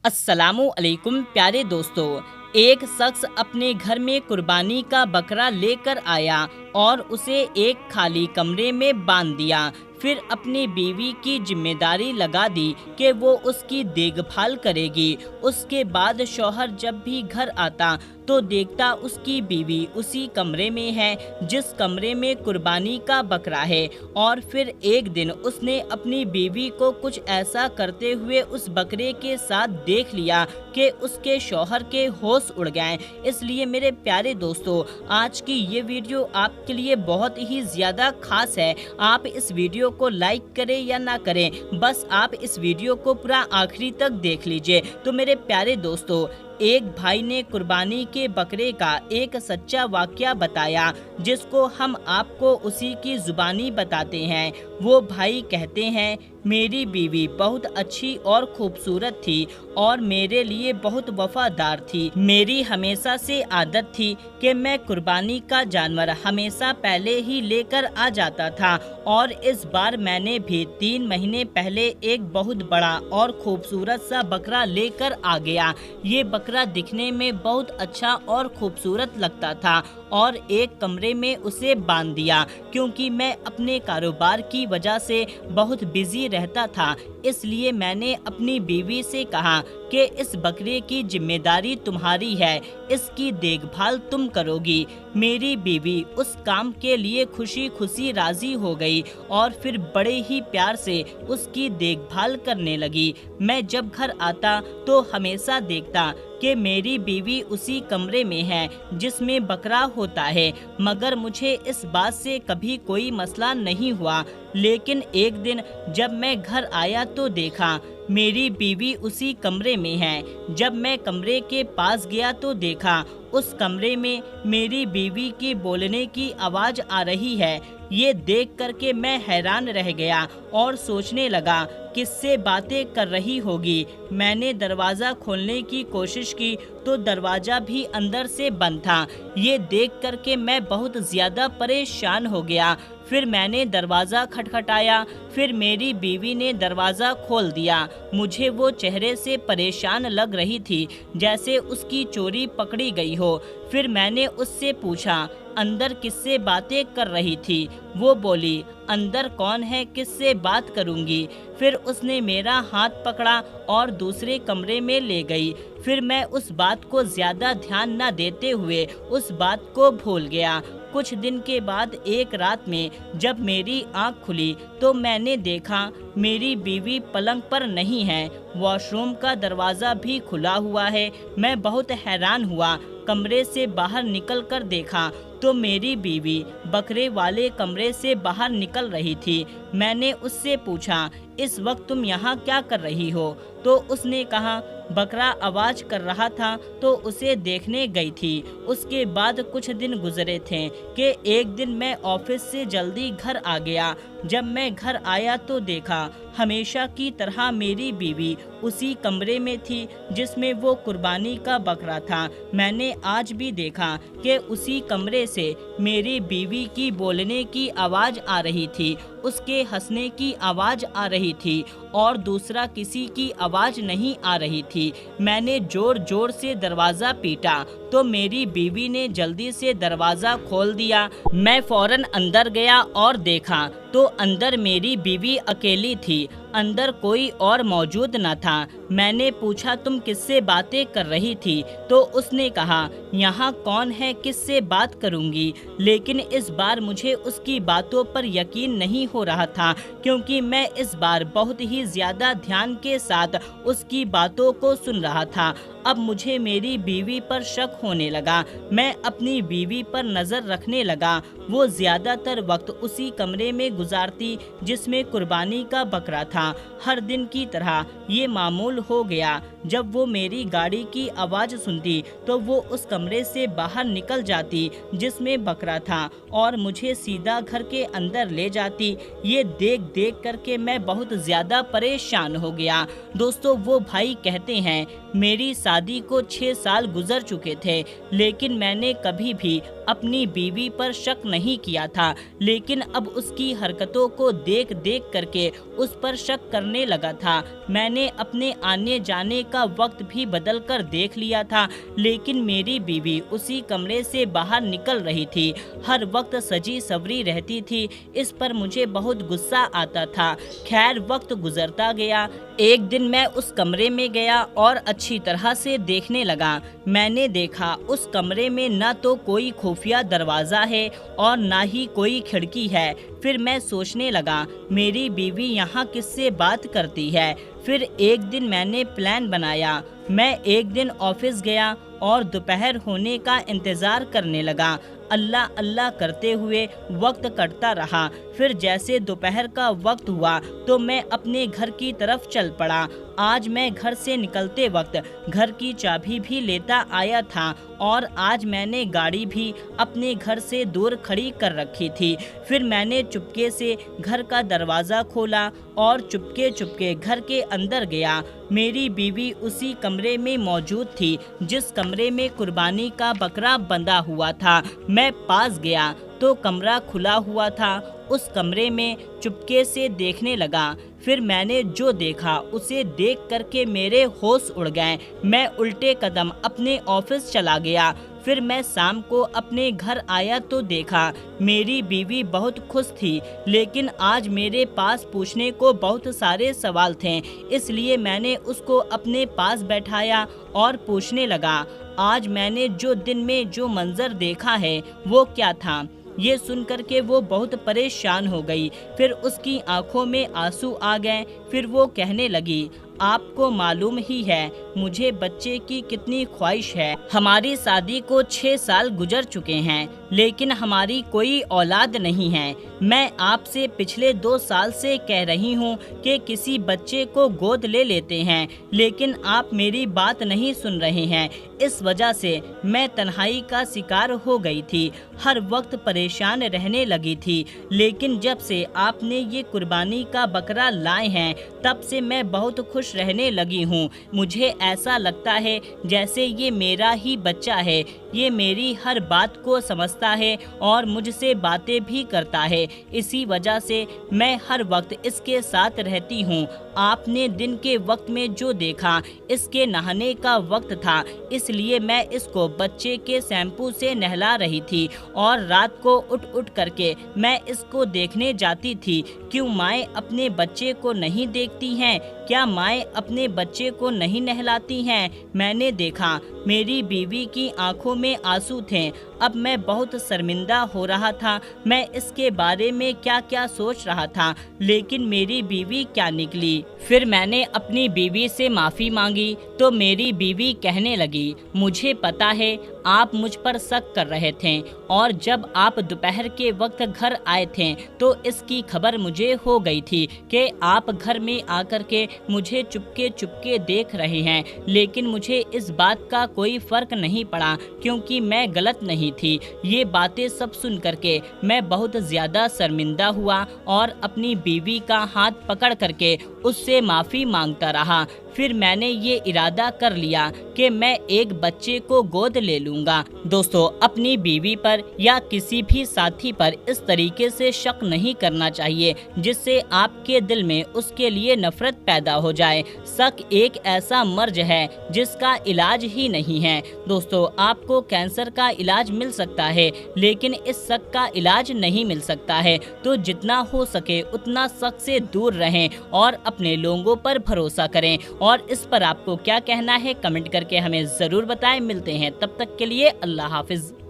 अस्सलामु अलैकुम प्यारे दोस्तों। एक शख्स अपने घर में कुर्बानी का बकरा लेकर आया और उसे एक खाली कमरे में बांध दिया। फिर अपनी बीवी की जिम्मेदारी लगा दी कि वो उसकी देखभाल करेगी। उसके बाद शौहर जब भी घर आता तो देखता उसकी बीवी उसी कमरे में है जिस कमरे में कुर्बानी का बकरा है। और फिर एक दिन उसने अपनी बीवी को कुछ ऐसा करते हुए उस बकरे के साथ देख लिया कि उसके शौहर के होश उड़ गए। इसलिए मेरे प्यारे दोस्तों, आज की ये वीडियो आपके लिए बहुत ही ज़्यादा खास है। आप इस वीडियो को लाइक करें या ना करें, बस आप इस वीडियो को पूरा आखिरी तक देख लीजिए। तो मेरे प्यारे दोस्तों, एक भाई ने कुर्बानी के बकरे का एक सच्चा वाकया बताया जिसको हम आपको उसी की जुबानी बताते हैं। वो भाई कहते हैं, मेरी बीवी बहुत अच्छी और खूबसूरत थी और मेरे लिए बहुत वफादार थी। मेरी हमेशा से आदत थी कि मैं कुर्बानी का जानवर हमेशा पहले ही लेकर आ जाता था और इस बार मैंने भी 3 महीने पहले एक बहुत बड़ा और खूबसूरत सा बकरा लेकर आ गया। ये बकरा दिखने में बहुत अच्छा और खूबसूरत लगता था और एक कमरे में उसे बांध दिया क्योंकि मैं अपने कारोबार की वजह से बहुत बिजी रहता था। इसलिए मैंने अपनी बीवी से कहा कि इस बकरे की जिम्मेदारी तुम्हारी है, इसकी देखभाल तुम करोगी। मेरी बीवी उस काम के लिए खुशी खुशी राजी हो गई और फिर बड़े ही प्यार से उसकी देखभाल करने लगी। मैं जब घर आता तो हमेशा देखता कि मेरी बीवी उसी कमरे में है जिसमें बकरा होता है, मगर मुझे इस बात से कभी कोई मसला नहीं हुआ। लेकिन एक दिन जब मैं घर आया तो देखा मेरी बीवी उसी कमरे में है। जब मैं कमरे के पास गया तो देखा उस कमरे में मेरी बीवी की बोलने की आवाज़ आ रही है। ये देख करके मैं हैरान रह गया और सोचने लगा किससे बातें कर रही होगी। मैंने दरवाज़ा खोलने की कोशिश की तो दरवाज़ा भी अंदर से बंद था। ये देख करके मैं बहुत ज़्यादा परेशान हो गया। फिर मैंने दरवाज़ा खटखटाया, फिर मेरी बीवी ने दरवाज़ा खोल दिया। मुझे वो चेहरे से परेशान लग रही थी जैसे उसकी चोरी पकड़ी गई हो। फिर मैंने उससे पूछा, अंदर किससे बातें कर रही थी? वो बोली, अंदर कौन है, किससे बात करूंगी। फिर उसने मेरा हाथ पकड़ा और दूसरे कमरे में ले गई। फिर मैं उस बात को ज़्यादा ध्यान न देते हुए उस बात को भूल गया। कुछ दिन के बाद एक रात में जब मेरी आंख खुली तो मैंने देखा मेरी बीवी पलंग पर नहीं है, वॉशरूम का दरवाज़ा भी खुला हुआ है। मैं बहुत हैरान हुआ। कमरे से बाहर निकल कर देखा तो मेरी बीवी बकरे वाले कमरे से बाहर निकल रही थी। मैंने उससे पूछा, इस वक्त तुम यहाँ क्या कर रही हो? तो उसने कहा, बकरा आवाज़ कर रहा था तो उसे देखने गई थी। उसके बाद कुछ दिन गुजरे थे कि एक दिन मैं ऑफिस से जल्दी घर आ गया। जब मैं घर आया तो देखा हमेशा की तरह मेरी बीवी उसी कमरे में थी जिसमें वो कुर्बानी का बकरा था। मैंने आज भी देखा कि उसी कमरे से मेरी बीवी की बोलने की आवाज़ आ रही थी, उसके हंसने की आवाज़ आ रही थी और दूसरा किसी की आवाज़ नहीं आ रही थी। मैंने ज़ोर ज़ोर से दरवाज़ा पीटा तो मेरी बीवी ने जल्दी से दरवाज़ा खोल दिया। मैं फ़ौरन अंदर गया और देखा तो अंदर मेरी बीवी अकेली थी, अंदर कोई और मौजूद न था। मैंने पूछा, तुम किससे बातें कर रही थी? तो उसने कहा, यहाँ कौन है, किससे बात करूँगी। लेकिन इस बार मुझे उसकी बातों पर यकीन नहीं हो रहा था क्योंकि मैं इस बार बहुत ही ज़्यादा ध्यान के साथ उसकी बातों को सुन रहा था। अब मुझे मेरी बीवी पर शक होने लगा। मैं अपनी बीवी पर नज़र रखने लगा। वो ज़्यादातर वक्त उसी कमरे में गुजारती जिसमें कुर्बानी का बकरा था। हर दिन की तरह ये मामूल हो गया। जब वो मेरी गाड़ी की आवाज़ सुनती तो वो उस कमरे से बाहर निकल जाती जिसमें बकरा था और मुझे सीधा घर के अंदर ले जाती। ये देख देख करके मैं बहुत ज़्यादा परेशान हो गया। दोस्तों, वो भाई कहते हैं, मेरी शादी को 6 साल गुजर चुके थे लेकिन मैंने कभी भी अपनी बीवी पर शक नहीं किया था, लेकिन अब उसकी हरकतों को देख देख करके उस पर शक करने लगा था। मैंने अपने आने जाने का वक्त भी बदल कर देख लिया था, लेकिन मेरी बीवी उसी कमरे से बाहर निकल रही थी, हर वक्त सजी सवरी रहती थी। इस पर मुझे बहुत गुस्सा आता था। खैर, वक्त गुजरता गया। एक दिन मैं उस कमरे में गया और अच्छी तरह से देखने लगा। मैंने देखा उस कमरे में न तो कोई खुफिया दरवाज़ा है और ना ही कोई खिड़की है। फिर मैं सोचने लगा, मेरी बीवी यहाँ किससे बात करती है। फिर एक दिन मैंने प्लान बनाया। मैं एक दिन ऑफिस गया और दोपहर होने का इंतज़ार करने लगा। अल्लाह अल्लाह करते हुए वक्त कटता रहा। फिर जैसे दोपहर का वक्त हुआ तो मैं अपने घर की तरफ चल पड़ा। आज मैं घर से निकलते वक्त घर की चाबी भी लेता आया था और आज मैंने गाड़ी भी अपने घर से दूर खड़ी कर रखी थी। फिर मैंने चुपके से घर का दरवाज़ा खोला और चुपके चुपके घर के अंदर गया। मेरी बीवी उसी कमरे में मौजूद थी जिस कमरे में कुर्बानी का बकरा बंधा हुआ था। मैं पास गया तो कमरा खुला हुआ था। उस कमरे में चुपके से देखने लगा। फिर मैंने जो देखा उसे देख करके मेरे होश उड़ गए। मैं उल्टे कदम अपने ऑफिस चला गया। फिर मैं शाम को अपने घर आया तो देखा मेरी बीवी बहुत खुश थी, लेकिन आज मेरे पास पूछने को बहुत सारे सवाल थे। इसलिए मैंने उसको अपने पास बैठाया और पूछने लगा, आज मैंने जो दिन में जो मंजर देखा है वो क्या था। ये सुनकर के वो बहुत परेशान हो गई। फिर उसकी आंखों में आंसू आ गए। फिर वो कहने लगी, आपको मालूम ही है मुझे बच्चे की कितनी ख्वाहिश है। हमारी शादी को 6 साल गुजर चुके हैं, लेकिन हमारी कोई औलाद नहीं है। मैं आपसे पिछले 2 साल से कह रही हूँ कि किसी बच्चे को गोद ले लेते हैं, लेकिन आप मेरी बात नहीं सुन रहे हैं। इस वजह से मैं तन्हाई का शिकार हो गई थी, हर वक्त परेशान रहने लगी थी। लेकिन जब से आपने ये कुर्बानी का बकरा लाए हैं, तब से मैं बहुत खुश रहने लगी हूँ। मुझे ऐसा लगता है जैसे ये मेरा ही बच्चा है। ये मेरी हर बात को समझता है और मुझसे बातें भी करता है। इसी वजह से मैं हर वक्त इसके साथ रहती हूँ। आपने दिन के वक्त में जो देखा इसके नहाने का वक्त था, इसलिए मैं इसको बच्चे के शैम्पू से नहला रही थी और रात को उठ उठ करके मैं इसको देखने जाती थी। क्यों माएँ अपने बच्चे को नहीं देखती हैं? क्या माएँ अपने बच्चे को नहीं नहलाती हैं? मैंने देखा मेरी बीवी की आंखों में आंसू थे। अब मैं बहुत शर्मिंदा हो रहा था। मैं इसके बारे में क्या क्या सोच रहा था, लेकिन मेरी बीवी क्या निकली। फिर मैंने अपनी बीवी से माफ़ी मांगी तो मेरी बीवी कहने लगी, मुझे पता है आप मुझ पर शक कर रहे थे और जब आप दोपहर के वक्त घर आए थे तो इसकी खबर मुझे हो गई थी कि आप घर में आकर के मुझे चुपके चुपके देख रहे हैं, लेकिन मुझे इस बात का कोई फ़र्क नहीं पड़ा क्योंकि मैं गलत नहीं थी। ये बातें सब सुन करके मैं बहुत ज़्यादा शर्मिंदा हुआ और अपनी बीवी का हाथ पकड़ करके उससे माफ़ी मांगता रहा। फिर मैंने ये इरादा कर लिया कि मैं एक बच्चे को गोद ले लूँगा। दोस्तों, अपनी बीवी पर या किसी भी साथी पर इस तरीके से शक नहीं करना चाहिए जिससे आपके दिल में उसके लिए नफरत पैदा हो जाए। शक एक ऐसा मर्ज है जिसका इलाज ही नहीं है। दोस्तों, आपको कैंसर का इलाज मिल सकता है, लेकिन इस शक का इलाज नहीं मिल सकता है। तो जितना हो सके उतना शक से दूर रहें और अपने लोगों पर भरोसा करें। और इस पर आपको क्या कहना है कमेंट करके हमें ज़रूर बताएं। मिलते हैं, तब तक के लिए अल्लाह हाफिज़।